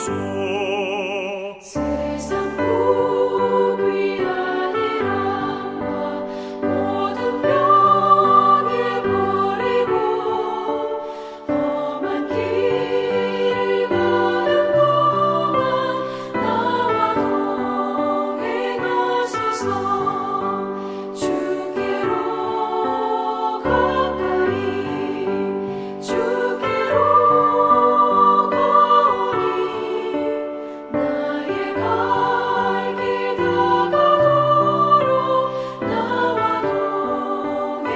하소서. 세상 복 위한 일함과 모든 병에 버리고 험한 길을 가는 동안 나와 동행하소서. 주께로 가까이 주께로 가오니 나의 갈 길 다가도록 나와 동행하소서.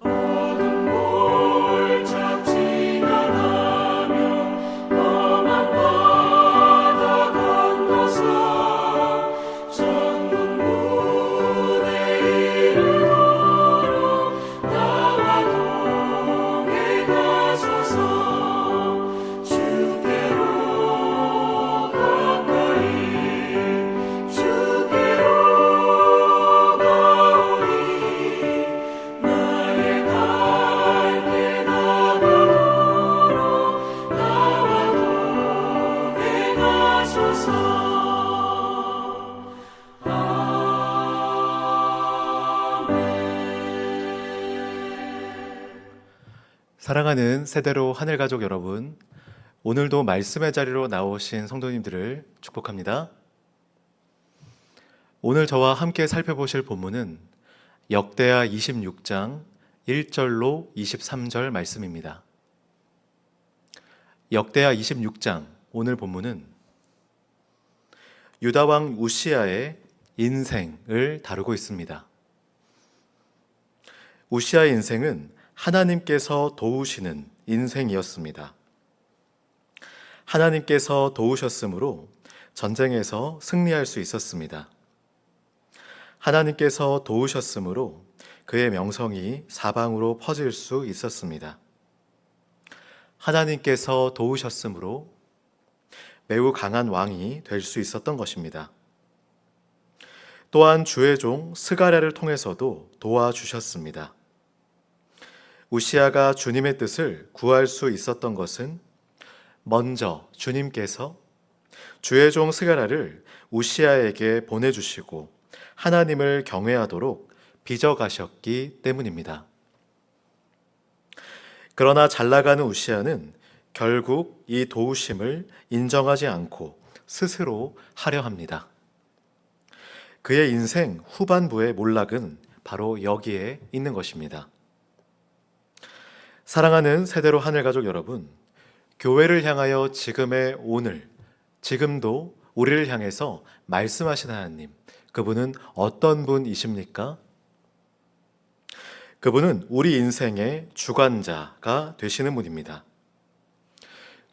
어둠 몰짝 지나가며 험한 바다 건너서 천국 문에 이르도록 나와 동행하소서. 주께로 가까이 주께로 가오니 나의 갈 길 다가도록 나와 동행하소서. 사랑하는 세대로 하늘가족 여러분, 오늘도 말씀의 자리로 나오신 성도님들을 축복합니다. 오늘 저와 함께 살펴보실 본문은 역대하 26장 1절로 23절 말씀입니다. 역대하 26장 오늘 본문은 유다 왕 우시아의 인생을 다루고 있습니다. 우시아의 인생은 하나님께서 도우시는 인생이었습니다. 하나님께서 도우셨으므로 전쟁에서 승리할 수 있었습니다. 하나님께서 도우셨으므로 그의 명성이 사방으로 퍼질 수 있었습니다. 하나님께서 도우셨으므로 매우 강한 왕이 될 수 있었던 것입니다. 또한 주의 종 스가랴를 통해서도 도와주셨습니다. 우시아가 주님의 뜻을 구할 수 있었던 것은 먼저 주님께서 주의 종 스가랴를 우시아에게 보내주시고 하나님을 경외하도록 빚어가셨기 때문입니다. 그러나 잘나가는 우시아는 결국 이 도우심을 인정하지 않고 스스로 하려 합니다. 그의 인생 후반부의 몰락은 바로 여기에 있는 것입니다. 사랑하는 세대로 하늘가족 여러분, 교회를 향하여 지금의 오늘, 지금도 우리를 향해서 말씀하신 하나님, 그분은 어떤 분이십니까? 그분은 우리 인생의 주관자가 되시는 분입니다.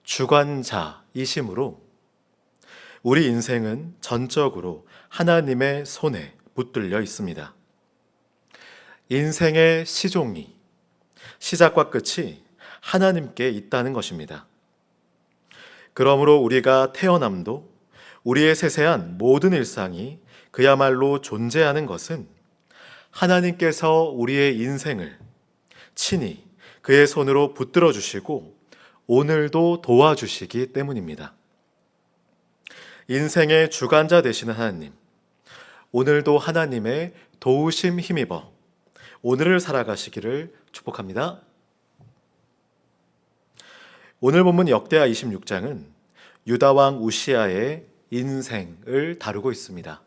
주관자이심으로 우리 인생은 전적으로 하나님의 손에 붙들려 있습니다. 인생의 시종이, 시작과 끝이 하나님께 있다는 것입니다. 그러므로 우리가 태어남도 우리의 세세한 모든 일상이 그야말로 존재하는 것은 하나님께서 우리의 인생을 친히 그의 손으로 붙들어 주시고 오늘도 도와주시기 때문입니다. 인생의 주관자 되시는 하나님, 오늘도 하나님의 도우심 힘입어 오늘을 살아가시기를 축복합니다. 오늘 본문 역대하 26장은 유다 왕 우시아의 인생을 다루고 있습니다.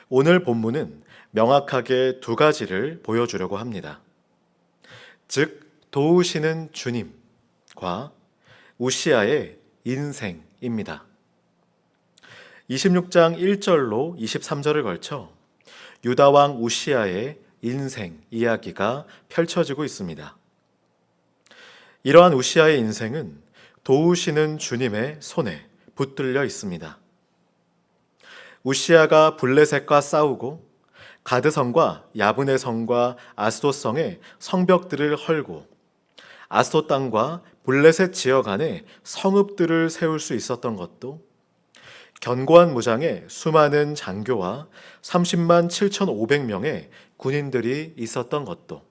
오늘 본문은 명확하게 두 가지를 보여주려고 합니다. 즉, 도우시는 주님과 우시아의 인생입니다. 26장 1절로 23절을 걸쳐 유다 왕 우시아의 인생 이야기가 펼쳐지고 있습니다. 이러한 우시아의 인생은 도우시는 주님의 손에 붙들려 있습니다. 우시아가 블레셋과 싸우고 가드성과 야브네 성과 아스돗 성의 성벽들을 헐고 아스돗 땅과 블레셋 지역 안에 성읍들을 세울 수 있었던 것도, 견고한 무장에 수많은 장교와 30만 7,500명의 군인들이 있었던 것도,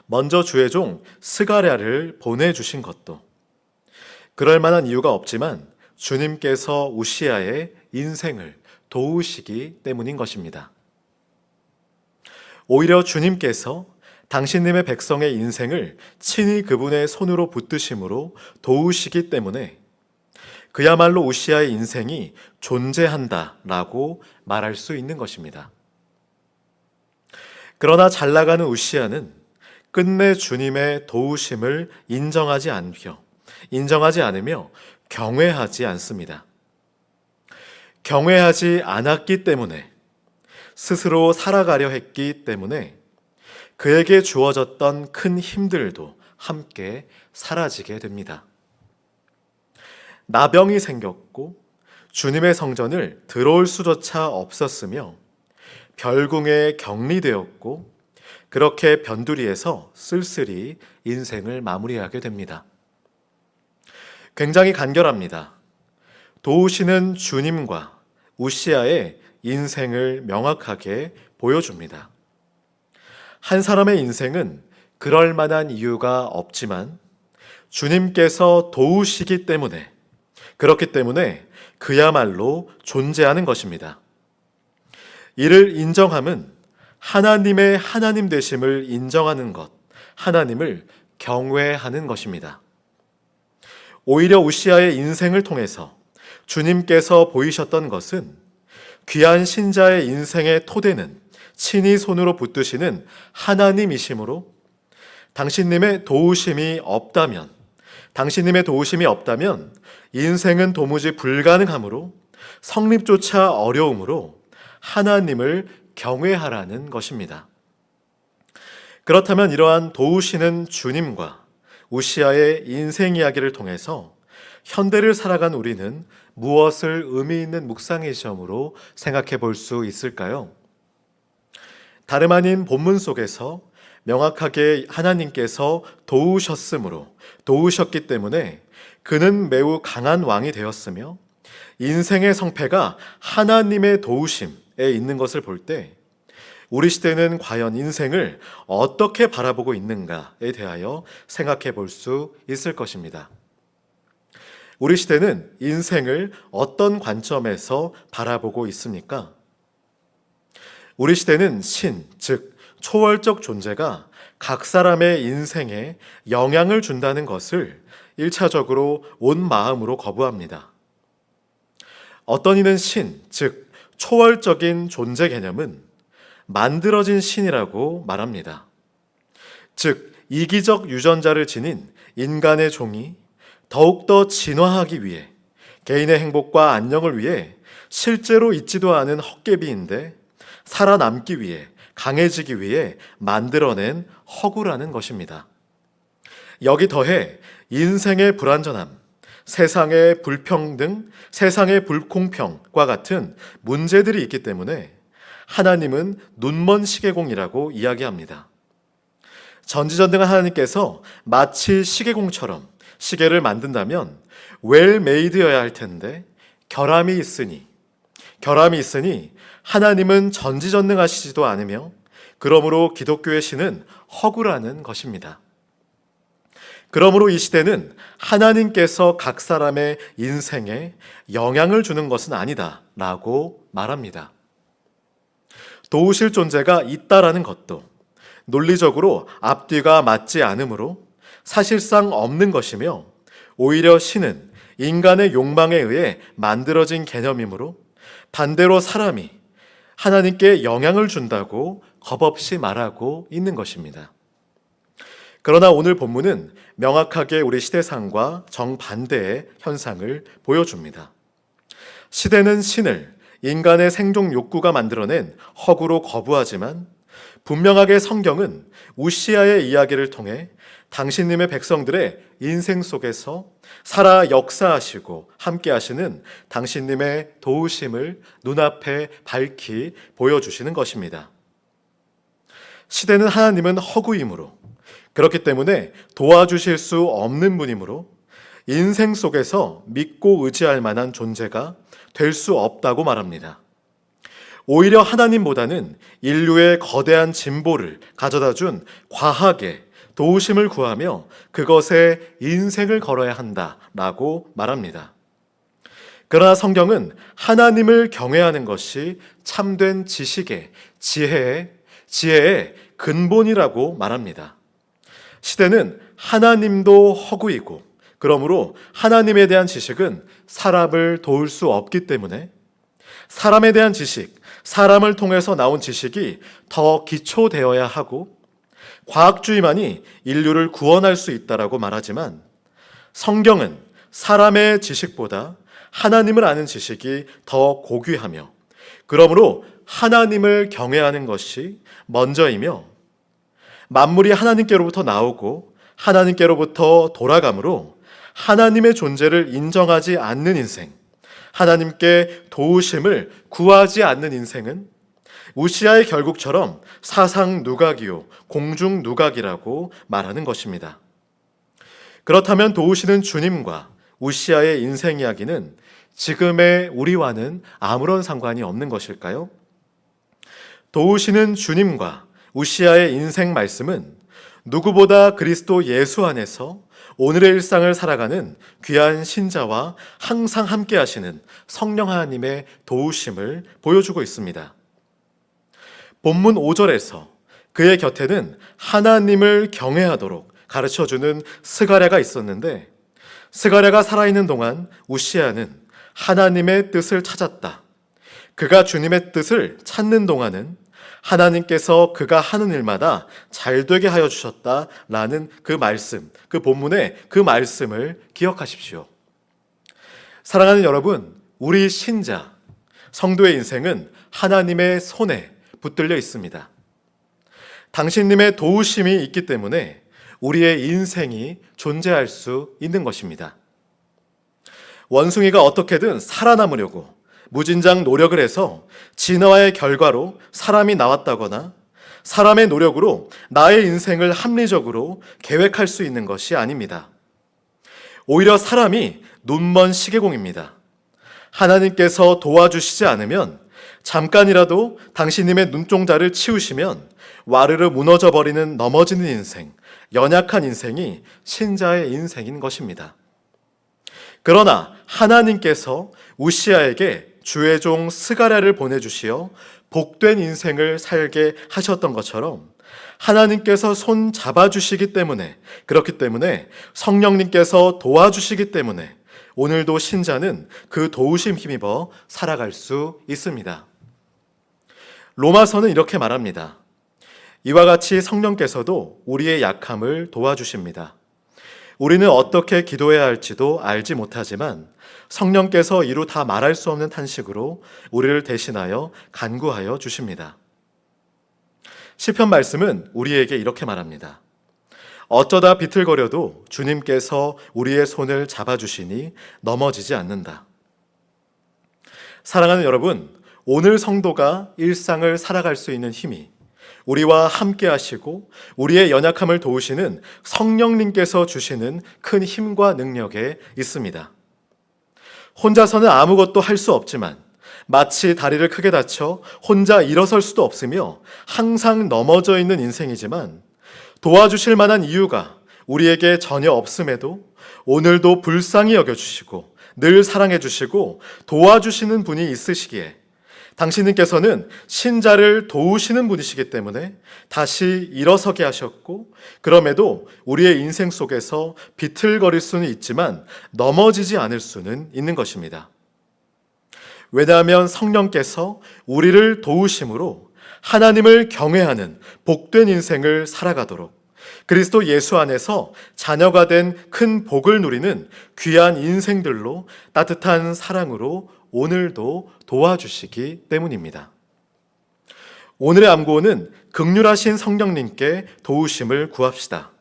먼저 주의 종 스가랴를 보내주신 것도, 그럴 만한 이유가 없지만 주님께서 우시아의 인생을 도우시기 때문인 것입니다. 오히려 주님께서 당신님의 백성의 인생을 친히 그분의 손으로 붙드심으로 도우시기 때문에 그야말로 우시아의 인생이 존재한다라고 말할 수 있는 것입니다. 그러나 잘 나가는 우시아는 끝내 주님의 도우심을 인정하지 않으며 경외하지 않습니다. 경외하지 않았기 때문에, 스스로 살아가려 했기 때문에 그에게 주어졌던 큰 힘들도 함께 사라지게 됩니다. 나병이 생겼고 주님의 성전을 들어올 수조차 없었으며 별궁에 격리되었고 그렇게 변두리에서 쓸쓸히 인생을 마무리하게 됩니다. 굉장히 간결합니다. 도우시는 주님과 우시아의 인생을 명확하게 보여줍니다. 한 사람의 인생은 그럴 만한 이유가 없지만 주님께서 도우시기 때문에, 그렇기 때문에 그야말로 존재하는 것입니다. 이를 인정함은 하나님의 하나님 되심을 인정하는 것, 하나님을 경외하는 것입니다. 오히려 우시아의 인생을 통해서 주님께서 보이셨던 것은 귀한 신자의 인생의 토대는 친히 손으로 붙드시는 하나님이시므로 당신님의 도우심이 없다면 인생은 도무지 불가능하므로 성립조차 어려우므로 하나님을 경외하라는 것입니다. 그렇다면 이러한 도우시는 주님과 우시아의 인생 이야기를 통해서 현대를 살아간 우리는 무엇을 의미 있는 묵상의 시험으로 생각해 볼 수 있을까요? 다름 아닌 본문 속에서 명확하게 하나님께서 도우셨기 때문에 그는 매우 강한 왕이 되었으며 인생의 성패가 하나님의 도우심에 있는 것을 볼 때 우리 시대는 과연 인생을 어떻게 바라보고 있는가에 대하여 생각해 볼 수 있을 것입니다. 우리 시대는 인생을 어떤 관점에서 바라보고 있습니까? 우리 시대는 신, 즉 초월적 존재가 각 사람의 인생에 영향을 준다는 것을 1차적으로 온 마음으로 거부합니다. 어떤 이는 신, 즉 초월적인 존재 개념은 만들어진 신이라고 말합니다. 즉 이기적 유전자를 지닌 인간의 종이 더욱더 진화하기 위해, 개인의 행복과 안녕을 위해 실제로 있지도 않은 헛개비인데 살아남기 위해, 강해지기 위해 만들어낸 허구라는 것입니다. 여기 더해 인생의 불완전함, 세상의 불평등, 세상의 불공평과 같은 문제들이 있기 때문에 하나님은 눈먼 시계공이라고 이야기합니다. 전지전능한 하나님께서 마치 시계공처럼 시계를 만든다면 웰메이드여야 할 텐데 결함이 있으니 하나님은 전지전능하시지도 않으며 그러므로 기독교의 신은 허구라는 것입니다. 그러므로 이 시대는 하나님께서 각 사람의 인생에 영향을 주는 것은 아니다라고 말합니다. 도우실 존재가 있다라는 것도 논리적으로 앞뒤가 맞지 않으므로 사실상 없는 것이며 오히려 신은 인간의 욕망에 의해 만들어진 개념이므로 반대로 사람이 하나님께 영향을 준다고 겁없이 말하고 있는 것입니다. 그러나 오늘 본문은 명확하게 우리 시대상과 정반대의 현상을 보여줍니다. 시대는 신을 인간의 생존 욕구가 만들어낸 허구로 거부하지만 분명하게 성경은 우시아의 이야기를 통해 당신님의 백성들의 인생 속에서 살아 역사하시고 함께 하시는 당신님의 도우심을 눈앞에 밝히 보여주시는 것입니다. 시대는 하나님은 허구이므로, 그렇기 때문에 도와주실 수 없는 분이므로 인생 속에서 믿고 의지할 만한 존재가 될 수 없다고 말합니다. 오히려 하나님보다는 인류의 거대한 진보를 가져다 준 과학에 도우심을 구하며 그것에 인생을 걸어야 한다라고 말합니다. 그러나 성경은 하나님을 경외하는 것이 참된 지식의 지혜의 근본이라고 말합니다. 시대는 하나님도 허구이고, 그러므로 하나님에 대한 지식은 사람을 도울 수 없기 때문에 사람에 대한 지식, 사람을 통해서 나온 지식이 더 기초되어야 하고 과학주의만이 인류를 구원할 수 있다라고 말하지만, 성경은 사람의 지식보다 하나님을 아는 지식이 더 고귀하며, 그러므로 하나님을 경외하는 것이 먼저이며, 만물이 하나님께로부터 나오고 하나님께로부터 돌아가므로 하나님의 존재를 인정하지 않는 인생, 하나님께 도우심을 구하지 않는 인생은 우시아의 결국처럼 사상 누각이요 공중 누각이라고 말하는 것입니다. 그렇다면 도우시는 주님과 우시아의 인생 이야기는 지금의 우리와는 아무런 상관이 없는 것일까요? 도우시는 주님과 우시아의 인생 말씀은 누구보다 그리스도 예수 안에서 오늘의 일상을 살아가는 귀한 신자와 항상 함께 하시는 성령 하나님의 도우심을 보여주고 있습니다. 본문 5절에서 그의 곁에는 하나님을 경외하도록 가르쳐주는 스가랴가 있었는데, 스가랴가 살아있는 동안 우시아는 하나님의 뜻을 찾았다. 그가 주님의 뜻을 찾는 동안은 하나님께서 그가 하는 일마다 잘되게 하여 주셨다라는 그 말씀, 그 본문의 그 말씀을 기억하십시오. 사랑하는 여러분, 우리 신자, 성도의 인생은 하나님의 손에 붙들려 있습니다. 당신님의 도우심이 있기 때문에 우리의 인생이 존재할 수 있는 것입니다. 원숭이가 어떻게든 살아남으려고 무진장 노력을 해서 진화의 결과로 사람이 나왔다거나 사람의 노력으로 나의 인생을 합리적으로 계획할 수 있는 것이 아닙니다. 오히려 사람이 눈먼 시계공입니다. 하나님께서 도와주시지 않으면, 잠깐이라도 당신님의 눈동자를 치우시면 와르르 무너져버리는 넘어지는 인생, 연약한 인생이 신자의 인생인 것입니다. 그러나 하나님께서 우시아에게 주의 종 스가랴를 보내주시어 복된 인생을 살게 하셨던 것처럼 하나님께서 손 잡아주시기 때문에, 그렇기 때문에 성령님께서 도와주시기 때문에 오늘도 신자는 그 도우심 힘입어 살아갈 수 있습니다. 로마서는 이렇게 말합니다. 이와 같이 성령께서도 우리의 약함을 도와주십니다. 우리는 어떻게 기도해야 할지도 알지 못하지만 성령께서 이루 다 말할 수 없는 탄식으로 우리를 대신하여 간구하여 주십니다. 시편 말씀은 우리에게 이렇게 말합니다. 어쩌다 비틀거려도 주님께서 우리의 손을 잡아주시니 넘어지지 않는다. 사랑하는 여러분, 오늘 성도가 일상을 살아갈 수 있는 힘이 우리와 함께 하시고 우리의 연약함을 도우시는 성령님께서 주시는 큰 힘과 능력에 있습니다. 혼자서는 아무것도 할 수 없지만 마치 다리를 크게 다쳐 혼자 일어설 수도 없으며 항상 넘어져 있는 인생이지만 도와주실 만한 이유가 우리에게 전혀 없음에도 오늘도 불쌍히 여겨주시고 늘 사랑해주시고 도와주시는 분이 있으시기에 당신님께서는 신자를 도우시는 분이시기 때문에 다시 일어서게 하셨고, 그럼에도 우리의 인생 속에서 비틀거릴 수는 있지만 넘어지지 않을 수는 있는 것입니다. 왜냐하면 성령께서 우리를 도우심으로 하나님을 경외하는 복된 인생을 살아가도록 그리스도 예수 안에서 자녀가 된 큰 복을 누리는 귀한 인생들로 따뜻한 사랑으로 오늘도 도와주시기 때문입니다. 오늘의 암구호는 극률하신 성령님께 도우심을 구합시다.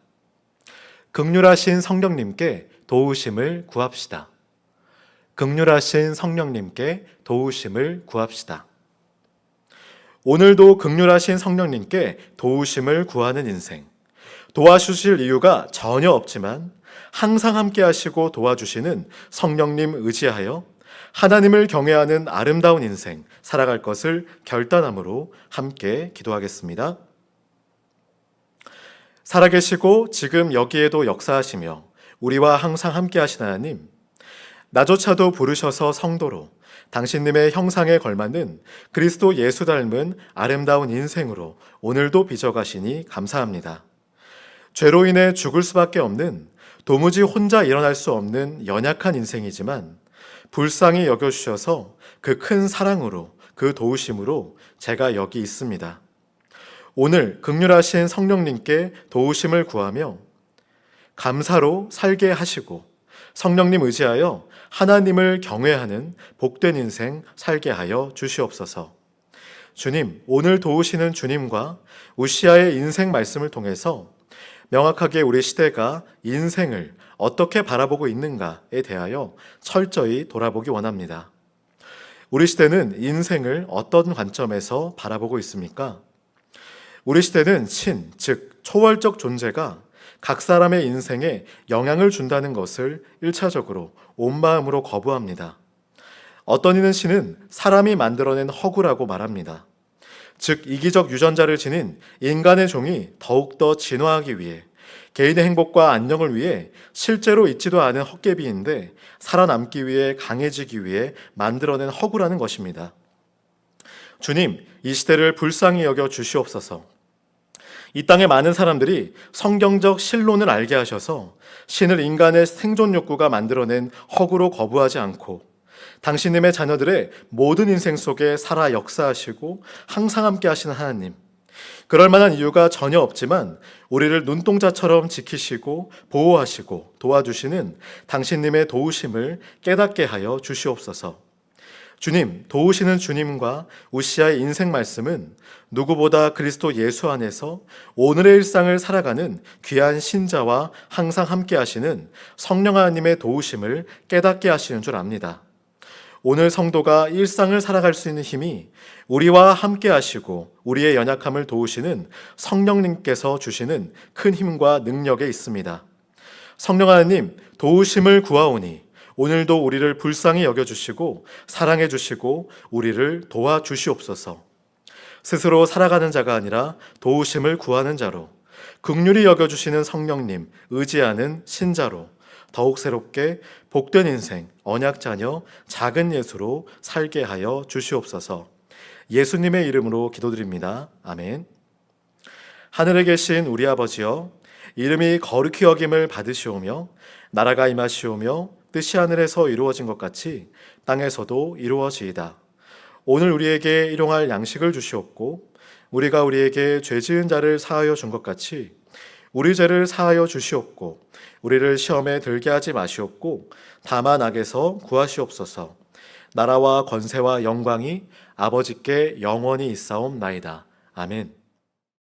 긍휼하신 성령님께 도우심을 구합시다. 긍휼하신 성령님께 도우심을 구합시다. 오늘도 긍휼하신 성령님께 도우심을 구하는 인생, 도와주실 이유가 전혀 없지만 항상 함께 하시고 도와주시는 성령님 의지하여 하나님을 경외하는 아름다운 인생 살아갈 것을 결단함으로 함께 기도하겠습니다. 살아계시고 지금 여기에도 역사하시며 우리와 항상 함께 하신 하나님, 나조차도 부르셔서 성도로 당신님의 형상에 걸맞는 그리스도 예수 닮은 아름다운 인생으로 오늘도 빚어가시니 감사합니다. 죄로 인해 죽을 수밖에 없는, 도무지 혼자 일어날 수 없는 연약한 인생이지만 불쌍히 여겨주셔서 그 큰 사랑으로, 그 도우심으로 제가 여기 있습니다. 오늘 긍휼하신 성령님께 도우심을 구하며 감사로 살게 하시고 성령님 의지하여 하나님을 경외하는 복된 인생 살게 하여 주시옵소서. 주님, 오늘 도우시는 주님과 우시아의 인생 말씀을 통해서 명확하게 우리 시대가 인생을 어떻게 바라보고 있는가에 대하여 철저히 돌아보기 원합니다. 우리 시대는 인생을 어떤 관점에서 바라보고 있습니까? 우리 시대는 즉 초월적 존재가 각 사람의 인생에 영향을 준다는 것을 1차적으로 온 마음으로 거부합니다. 어떤 이는 신은 사람이 만들어낸 허구라고 말합니다. 즉 이기적 유전자를 지닌 인간의 종이 더욱더 진화하기 위해, 개인의 행복과 안녕을 위해 실제로 있지도 않은 헛개비인데 살아남기 위해, 강해지기 위해 만들어낸 허구라는 것입니다. 주님, 이 시대를 불쌍히 여겨 주시옵소서. 이 땅의 많은 사람들이 성경적 신론을 알게 하셔서 신을 인간의 생존 욕구가 만들어낸 허구로 거부하지 않고 당신님의 자녀들의 모든 인생 속에 살아 역사하시고 항상 함께 하시는 하나님, 그럴 만한 이유가 전혀 없지만 우리를 눈동자처럼 지키시고 보호하시고 도와주시는 당신님의 도우심을 깨닫게 하여 주시옵소서. 주님, 도우시는 주님과 우시아의 인생 말씀은 누구보다 그리스도 예수 안에서 오늘의 일상을 살아가는 귀한 신자와 항상 함께 하시는 성령 하나님의 도우심을 깨닫게 하시는 줄 압니다. 오늘 성도가 일상을 살아갈 수 있는 힘이 우리와 함께 하시고 우리의 연약함을 도우시는 성령님께서 주시는 큰 힘과 능력에 있습니다. 성령 하나님, 도우심을 구하오니 오늘도 우리를 불쌍히 여겨주시고 사랑해주시고 우리를 도와주시옵소서. 스스로 살아가는 자가 아니라 도우심을 구하는 자로, 긍휼히 여겨주시는 성령님 의지하는 신자로 더욱 새롭게 복된 인생, 언약자녀, 작은 예수로 살게 하여 주시옵소서. 예수님의 이름으로 기도드립니다. 아멘. 하늘에 계신 우리 아버지여, 이름이 거룩히 여김을 받으시오며 나라가 임하시오며 뜻이 하늘에서 이루어진 것 같이 땅에서도 이루어지이다. 오늘 우리에게 일용할 양식을 주시옵고 우리가 우리에게 죄 지은 자를 사하여 준 것 같이 우리 죄를 사하여 주시옵고 우리를 시험에 들게 하지 마시옵고 다만 악에서 구하시옵소서. 나라와 권세와 영광이 아버지께 영원히 있사옵나이다. 아멘.